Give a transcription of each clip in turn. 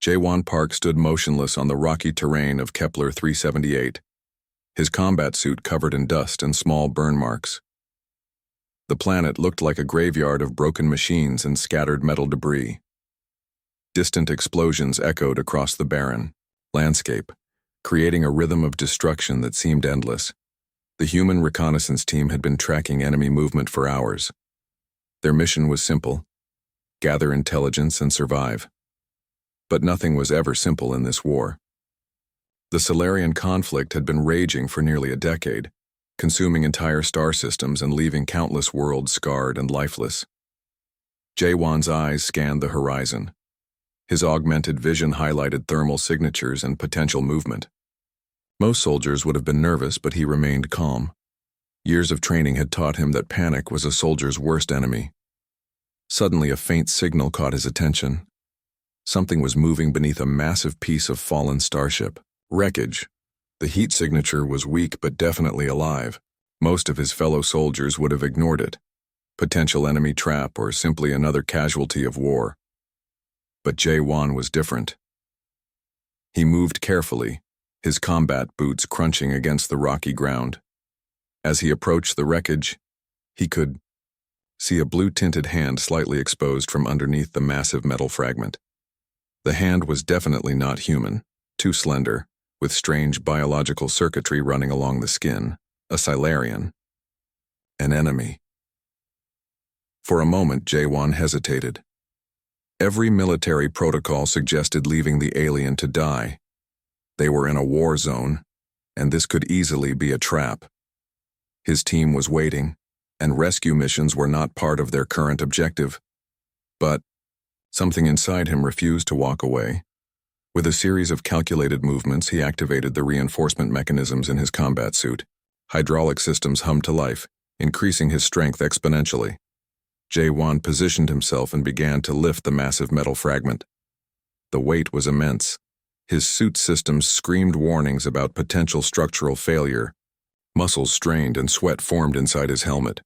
Jaewon Park stood motionless on the rocky terrain of Kepler 378, his combat suit covered in dust and small burn marks. The planet looked like a graveyard of broken machines and scattered metal debris. Distant explosions echoed across the barren landscape, creating a rhythm of destruction that seemed endless. The human reconnaissance team had been tracking enemy movement for hours. Their mission was simple: gather intelligence and survive. But nothing was ever simple in this war. The Solarian conflict had been raging for nearly a decade, consuming entire star systems and leaving countless worlds scarred and lifeless. Jaewon's eyes scanned the horizon. His augmented vision highlighted thermal signatures and potential movement. Most soldiers would have been nervous, but he remained calm. Years of training had taught him that panic was a soldier's worst enemy. Suddenly, a faint signal caught his attention. Something was moving beneath a massive piece of fallen starship. Wreckage. The heat signature was weak but definitely alive. Most of his fellow soldiers would have ignored it. Potential enemy trap or simply another casualty of war. But Jaewon was different. He moved carefully, his combat boots crunching against the rocky ground. As he approached the wreckage, he could see a blue-tinted hand slightly exposed from underneath the massive metal fragment. The hand was definitely not human, too slender, with strange biological circuitry running along the skin. A Solarian. An enemy. For a moment, Jaewon hesitated. Every military protocol suggested leaving the alien to die. They were in a war zone, and this could easily be a trap. His team was waiting, and rescue missions were not part of their current objective. But something inside him refused to walk away. With a series of calculated movements, he activated the reinforcement mechanisms in his combat suit. Hydraulic systems hummed to life, increasing his strength exponentially. Jaewon positioned himself and began to lift the massive metal fragment. The weight was immense. His suit systems screamed warnings about potential structural failure. Muscles strained and sweat formed inside his helmet.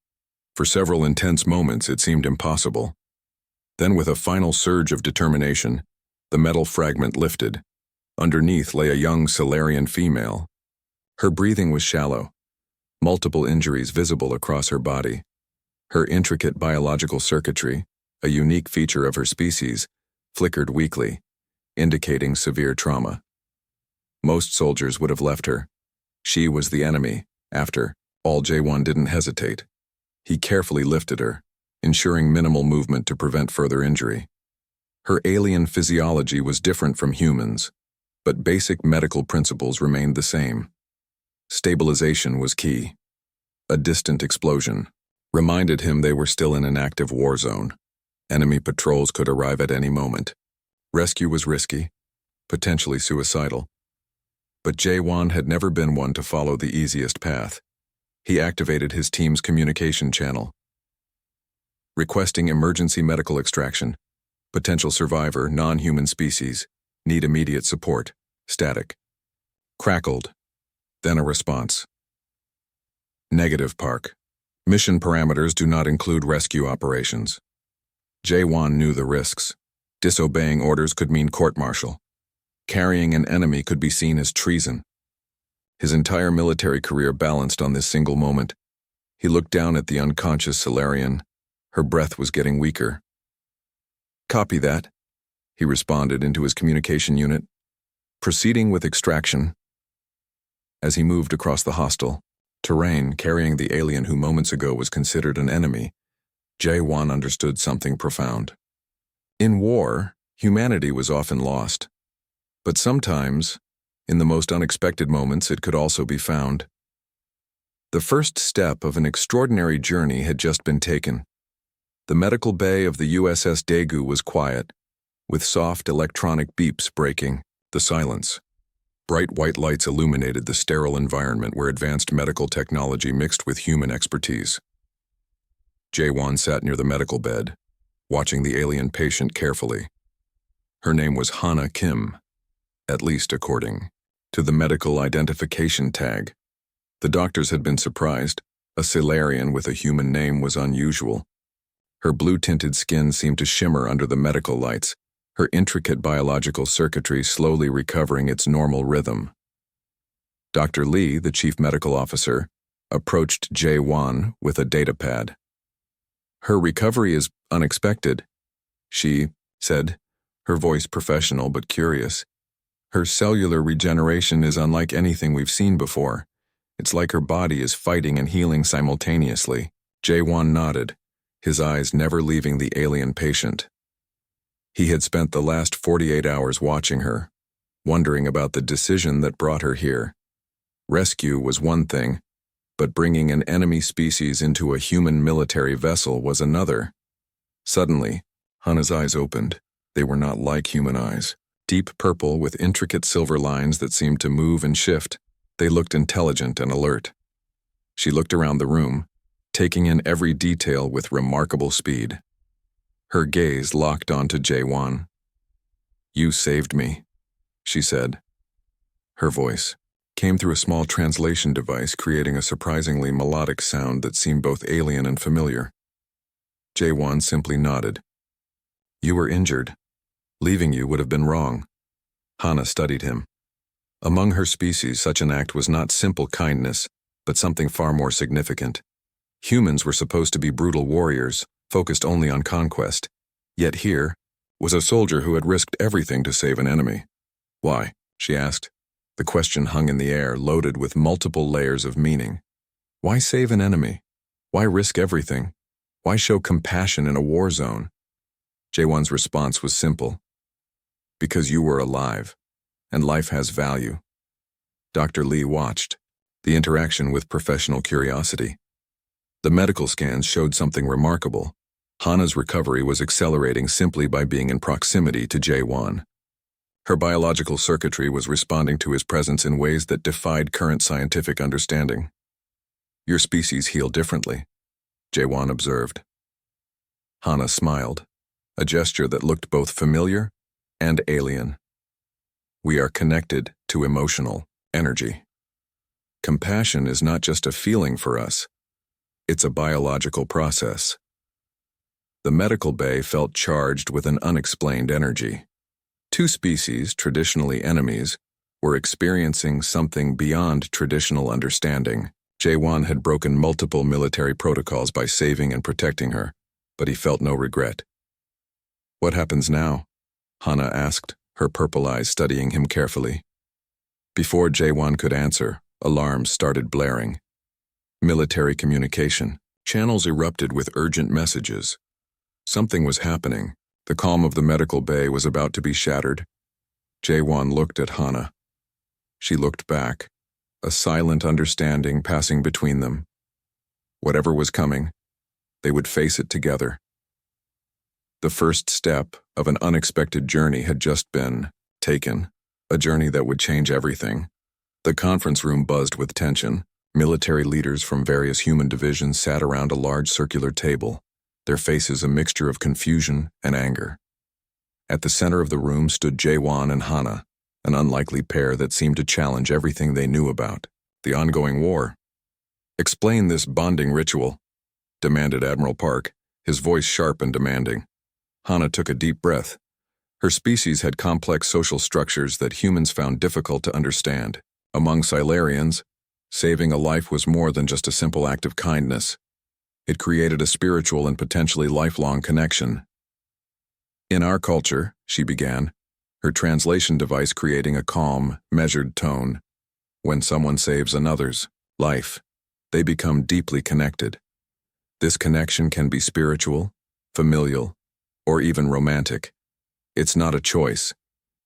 For several intense moments, it seemed impossible. Then, with a final surge of determination, the metal fragment lifted. Underneath lay a young Solarian female. Her breathing was shallow, multiple injuries visible across her body. Her intricate biological circuitry, a unique feature of her species, flickered weakly, indicating severe trauma. Most soldiers would have left her. She was the enemy. After all, Jaewon didn't hesitate. He carefully lifted her, ensuring minimal movement to prevent further injury. Her alien physiology was different from humans, but basic medical principles remained the same. Stabilization was key. A distant explosion reminded him they were still in an active war zone. Enemy patrols could arrive at any moment. Rescue was risky, potentially suicidal. But Jaewon had never been one to follow the easiest path. He activated his team's communication channel. Requesting emergency medical extraction. Potential survivor, non-human species. Need immediate support. Static. Crackled. Then a response. Negative, Park. Mission parameters do not include rescue operations. Jaewon knew the risks. Disobeying orders could mean court-martial. Carrying an enemy could be seen as treason. His entire military career balanced on this single moment. He looked down at the unconscious Solarian. Her breath was getting weaker. "Copy that," he responded into his communication unit. Proceeding with extraction. As he moved across the hostile terrain, carrying the alien who moments ago was considered an enemy, Jaewon understood something profound. In war, humanity was often lost. But sometimes, in the most unexpected moments, it could also be found. The first step of an extraordinary journey had just been taken. The medical bay of the USS Daegu was quiet, with soft electronic beeps breaking the silence. Bright white lights illuminated the sterile environment where advanced medical technology mixed with human expertise. Jaewon sat near the medical bed, watching the alien patient carefully. Her name was Hana Kim, at least according to the medical identification tag. The doctors had been surprised. A Solarian with a human name was unusual. Her blue-tinted skin seemed to shimmer under the medical lights, her intricate biological circuitry slowly recovering its normal rhythm. Dr. Lee, the chief medical officer, approached Jae-won with a datapad. "Her recovery is unexpected," she said, her voice professional but curious. "Her cellular regeneration is unlike anything we've seen before. It's like her body is fighting and healing simultaneously." Jae-won nodded, his eyes never leaving the alien patient. He had spent the last 48 hours watching her, wondering about the decision that brought her here. Rescue was one thing, but bringing an enemy species into a human military vessel was another. Suddenly, Hana's eyes opened. They were not like human eyes. Deep purple with intricate silver lines that seemed to move and shift, they looked intelligent and alert. She looked around the room, taking in every detail with remarkable speed. Her gaze locked onto Jae-won. "You saved me," she said. Her voice came through a small translation device, creating a surprisingly melodic sound that seemed both alien and familiar. Jae-won simply nodded. "You were injured. Leaving you would have been wrong." Hana studied him. Among her species, such an act was not simple kindness, but something far more significant. Humans were supposed to be brutal warriors, focused only on conquest. Yet here was a soldier who had risked everything to save an enemy. "Why?" she asked. The question hung in the air, loaded with multiple layers of meaning. Why save an enemy? Why risk everything? Why show compassion in a war zone? Jae-won's response was simple. "Because you were alive, and life has value." Dr. Lee watched, the interaction with professional curiosity. The medical scans showed something remarkable. Hana's recovery was accelerating simply by being in proximity to Jae-won. Her biological circuitry was responding to his presence in ways that defied current scientific understanding. "Your species heal differently," Jae-won observed. Hana smiled, a gesture that looked both familiar and alien. "We are connected to emotional energy. Compassion is not just a feeling for us, it's a biological process." The medical bay felt charged with an unexplained energy. Two species, traditionally enemies, were experiencing something beyond traditional understanding. Jae-won had broken multiple military protocols by saving and protecting her, but he felt no regret. "What happens now?" Hana asked, her purple eyes studying him carefully. Before Jae-won could answer, alarms started blaring. Military communication. Channels erupted with urgent messages. Something was happening. The calm of the medical bay was about to be shattered. Jae-won looked at Hana. She looked back, a silent understanding passing between them. Whatever was coming, they would face it together. The first step of an unexpected journey had just been taken, a journey that would change everything. The conference room buzzed with tension. Military leaders from various human divisions sat around a large circular table, their faces a mixture of confusion and anger. At the center of the room stood Jae-won and Hana, an unlikely pair that seemed to challenge everything they knew about the ongoing war. "Explain this bonding ritual," demanded Admiral Park, his voice sharp and demanding. Hana took a deep breath. Her species had complex social structures that humans found difficult to understand. Among Silurians, saving a life was more than just a simple act of kindness. It created a spiritual and potentially lifelong connection. "In our culture," she began, her translation device creating a calm, measured tone, "when someone saves another's life, they become deeply connected. This connection can be spiritual, familial, or even romantic. It's not a choice.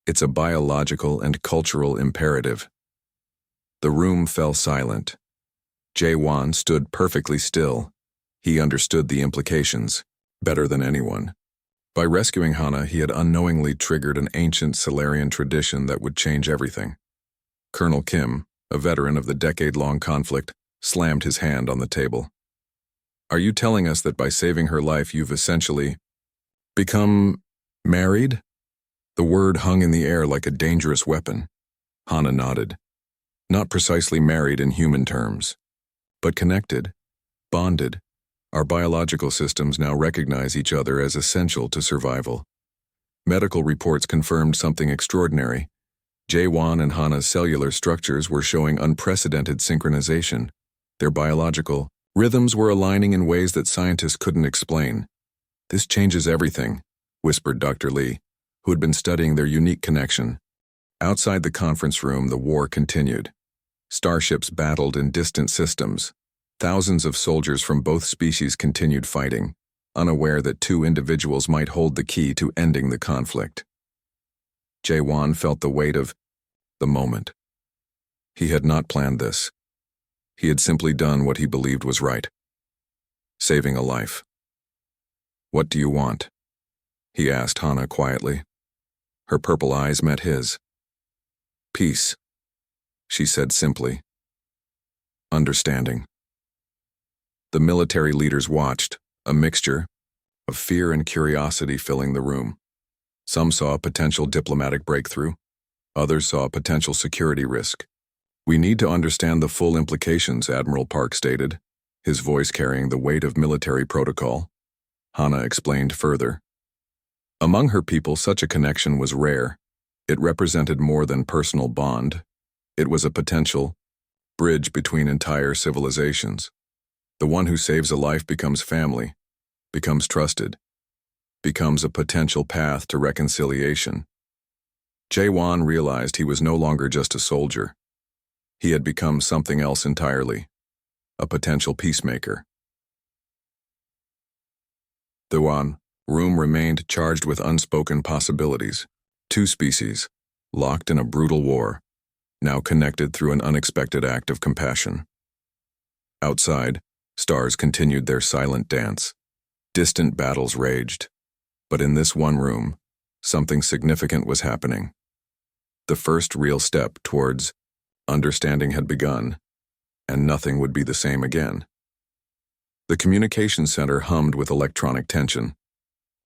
It's a biological and cultural imperative." The room fell silent. Jae-won stood perfectly still. He understood the implications better than anyone. By rescuing Hana, he had unknowingly triggered an ancient Solarian tradition that would change everything. Colonel Kim, a veteran of the decade-long conflict, slammed his hand on the table. "Are you telling us that by saving her life you've essentially become married?" The word hung in the air like a dangerous weapon. Hana nodded. "Not precisely married in human terms, but connected, bonded. Our biological systems now recognize each other as essential to survival. Medical reports confirmed something extraordinary. Jae-won and Hana's cellular structures were showing unprecedented synchronization. Their biological rhythms were aligning in ways that scientists couldn't explain. "This changes everything," whispered Dr. Lee, who had been studying their unique connection. Outside the conference room, the war continued. Starships battled in distant systems. Thousands of soldiers from both species continued fighting, unaware that two individuals might hold the key to ending the conflict. Jae-won felt the weight of the moment. He had not planned this. He had simply done what he believed was right. Saving a life. "What do you want?" he asked Hana quietly. Her purple eyes met his. "Peace," she said simply. "Understanding." The military leaders watched, a mixture of fear and curiosity filling the room. Some saw a potential diplomatic breakthrough. Others saw a potential security risk. "We need to understand the full implications," Admiral Park stated, his voice carrying the weight of military protocol. Hana explained further. Among her people, such a connection was rare. It represented more than personal bond. It was a potential bridge between entire civilizations. The one who saves a life becomes family, becomes trusted, becomes a potential path to reconciliation. Jae-won realized he was no longer just a soldier. He had become something else entirely, a potential peacemaker. The room remained charged with unspoken possibilities. Two species, locked in a brutal war, now connected through an unexpected act of compassion. Outside, stars continued their silent dance. Distant battles raged. But in this one room, something significant was happening. The first real step towards understanding had begun, and nothing would be the same again. The communications center hummed with electronic tension.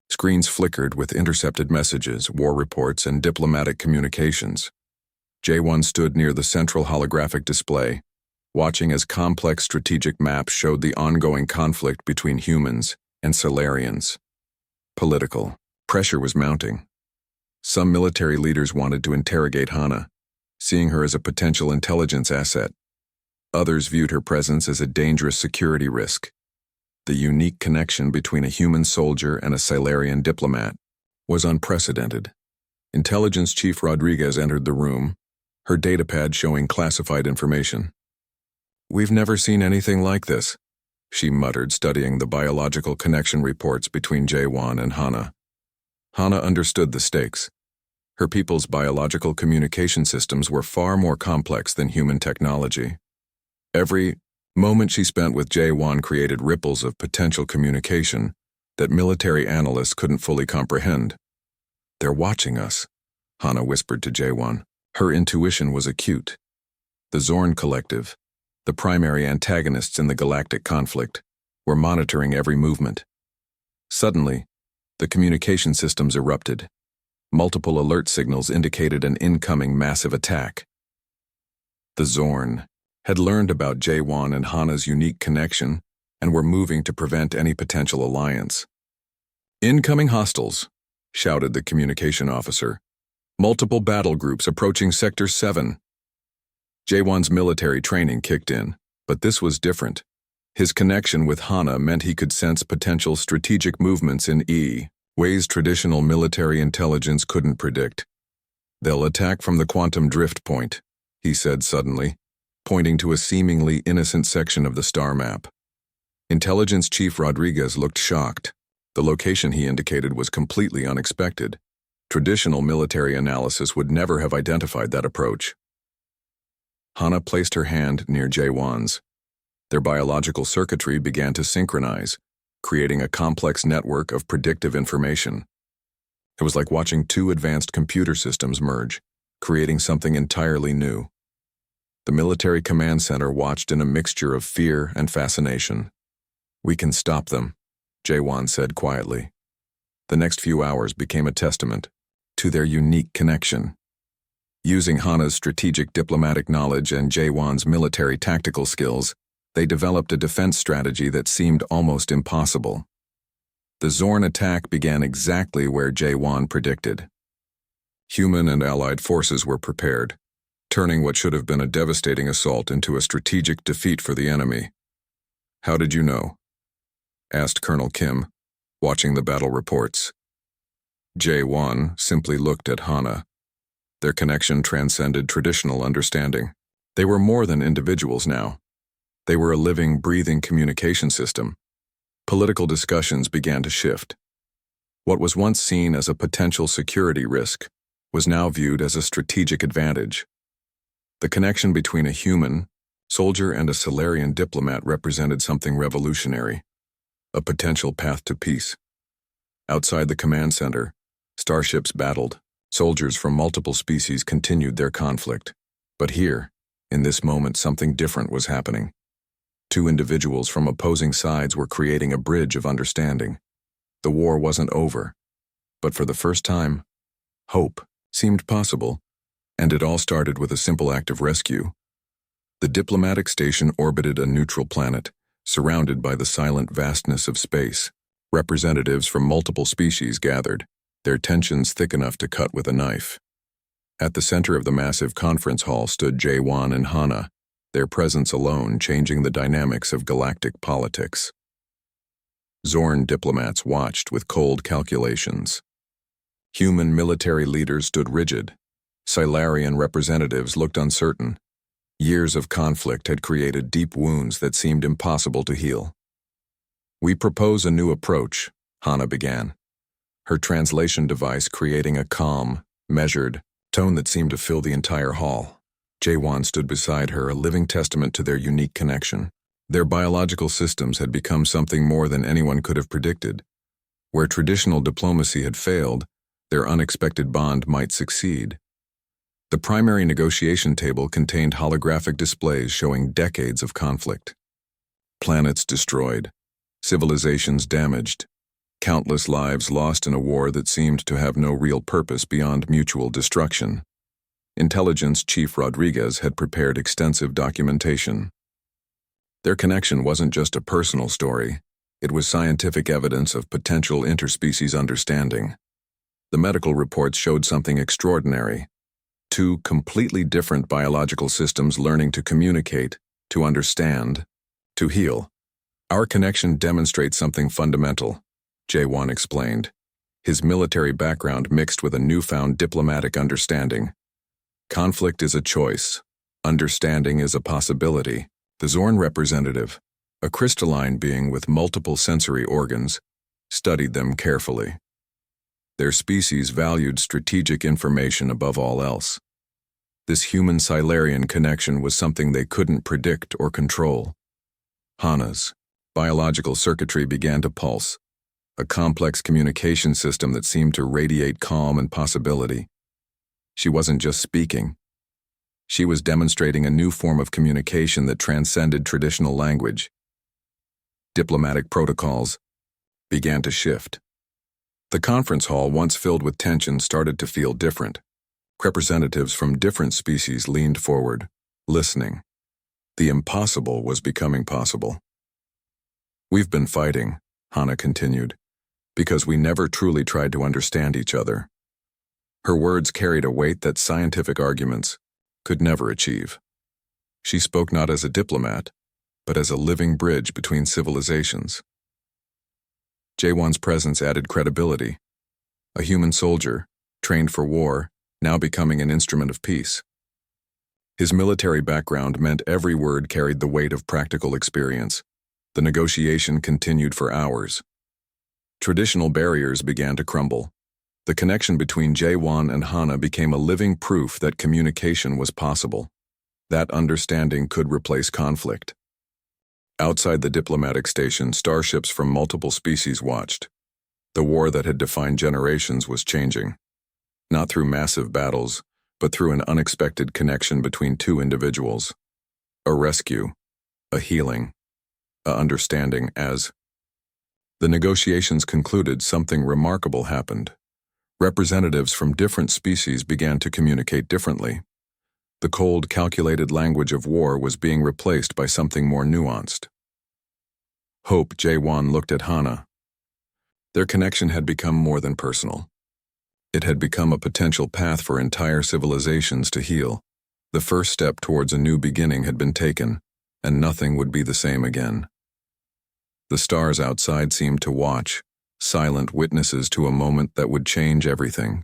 Screens flickered with intercepted messages, war reports, and diplomatic communications. Jae-won stood near the central holographic display, watching as complex strategic maps showed the ongoing conflict between humans and Solarians. Political pressure was mounting. Some military leaders wanted to interrogate Hana, seeing her as a potential intelligence asset. Others viewed her presence as a dangerous security risk. The unique connection between a human soldier and a Solarian diplomat was unprecedented. Intelligence Chief Rodriguez entered the room, her datapad showing classified information. "We've never seen anything like this," she muttered, studying the biological connection reports between Jae-won and Hana. Hana understood the stakes. Her people's biological communication systems were far more complex than human technology. Every moment she spent with Jae-won created ripples of potential communication that military analysts couldn't fully comprehend. "They're watching us," Hana whispered to Jae-won. Her intuition was acute. The Zorn Collective, the primary antagonists in the galactic conflict, were monitoring every movement. Suddenly, the communication systems erupted. Multiple alert signals indicated an incoming massive attack. The Zorn had learned about Jae-won and Hana's unique connection and were moving to prevent any potential alliance. "Incoming hostiles," shouted the communication officer. "Multiple battle groups approaching Sector 7. Jae-won's military training kicked in, but this was different. His connection with Hana meant he could sense potential strategic movements in ways traditional military intelligence couldn't predict. "They'll attack from the quantum drift point," he said suddenly, pointing to a seemingly innocent section of the star map. Intelligence Chief Rodriguez looked shocked. The location he indicated was completely unexpected. Traditional military analysis would never have identified that approach. Hana placed her hand near Jae-won's. Their biological circuitry began to synchronize, creating a complex network of predictive information. It was like watching two advanced computer systems merge, creating something entirely new. The military command center watched in a mixture of fear and fascination. "We can stop them," Jae-won said quietly. The next few hours became a testament to their unique connection. Using Hana's strategic diplomatic knowledge and Jae-won's military tactical skills, they developed a defense strategy that seemed almost impossible. The Zorn attack began exactly where Jae-won predicted. Human and allied forces were prepared, turning what should have been a devastating assault into a strategic defeat for the enemy. "How did you know?" asked Colonel Kim, watching the battle reports. Jae-won simply looked at Hana. Their connection transcended traditional understanding. They were more than individuals now. They were a living, breathing communication system. Political discussions began to shift. What was once seen as a potential security risk was now viewed as a strategic advantage. The connection between a human soldier and a Solarian diplomat represented something revolutionary, a potential path to peace. Outside the command center, starships battled. Soldiers from multiple species continued their conflict. But here, in this moment, something different was happening. Two individuals from opposing sides were creating a bridge of understanding. The war wasn't over, but for the first time, hope seemed possible, and it all started with a simple act of rescue. The diplomatic station orbited a neutral planet, surrounded by the silent vastness of space. Representatives from multiple species gathered, their tensions thick enough to cut with a knife. At the center of the massive conference hall stood Jae-won and Hana, their presence alone changing the dynamics of galactic politics. Zorn diplomats watched with cold calculations. Human military leaders stood rigid. Solarian representatives looked uncertain. Years of conflict had created deep wounds that seemed impossible to heal. "We propose a new approach," Hana began, her translation device creating a calm, measured tone that seemed to fill the entire hall. Jae-won stood beside her, a living testament to their unique connection. Their biological systems had become something more than anyone could have predicted. Where traditional diplomacy had failed, their unexpected bond might succeed. The primary negotiation table contained holographic displays showing decades of conflict. Planets destroyed, civilizations damaged, countless lives lost in a war that seemed to have no real purpose beyond mutual destruction. Intelligence Chief Rodriguez had prepared extensive documentation. Their connection wasn't just a personal story, it was scientific evidence of potential interspecies understanding. The medical reports showed something extraordinary. Two completely different biological systems learning to communicate, to understand, to heal. "Our connection demonstrates something fundamental," Jae-won explained, his military background mixed with a newfound diplomatic understanding. "Conflict is a choice. Understanding is a possibility." The Zorn representative, a crystalline being with multiple sensory organs, studied them carefully. Their species valued strategic information above all else. This human-Solarian connection was something they couldn't predict or control. Hana's biological circuitry began to pulse, a complex communication system that seemed to radiate calm and possibility. She wasn't just speaking. She was demonstrating a new form of communication that transcended traditional language. Diplomatic protocols began to shift. The conference hall, once filled with tension, started to feel different. Representatives from different species leaned forward, listening. The impossible was becoming possible. "We've been fighting," Hana continued, "because we never truly tried to understand each other." Her words carried a weight that scientific arguments could never achieve. She spoke not as a diplomat, but as a living bridge between civilizations. Jae-won's presence added credibility. A human soldier, trained for war, now becoming an instrument of peace. His military background meant every word carried the weight of practical experience. The negotiation continued for hours. Traditional barriers began to crumble. The connection between Jae-won and Hana became a living proof that communication was possible. That understanding could replace conflict. Outside the diplomatic station, starships from multiple species watched. The war that had defined generations was changing. Not through massive battles, but through an unexpected connection between two individuals. A rescue, a healing, a understanding. As the negotiations concluded, something remarkable happened. Representatives from different species began to communicate differently. The cold, calculated language of war was being replaced by something more nuanced. Jae-won looked at Hana. Their connection had become more than personal. It had become a potential path for entire civilizations to heal. The first step towards a new beginning had been taken, and nothing would be the same again. The stars outside seemed to watch, silent witnesses to a moment that would change everything.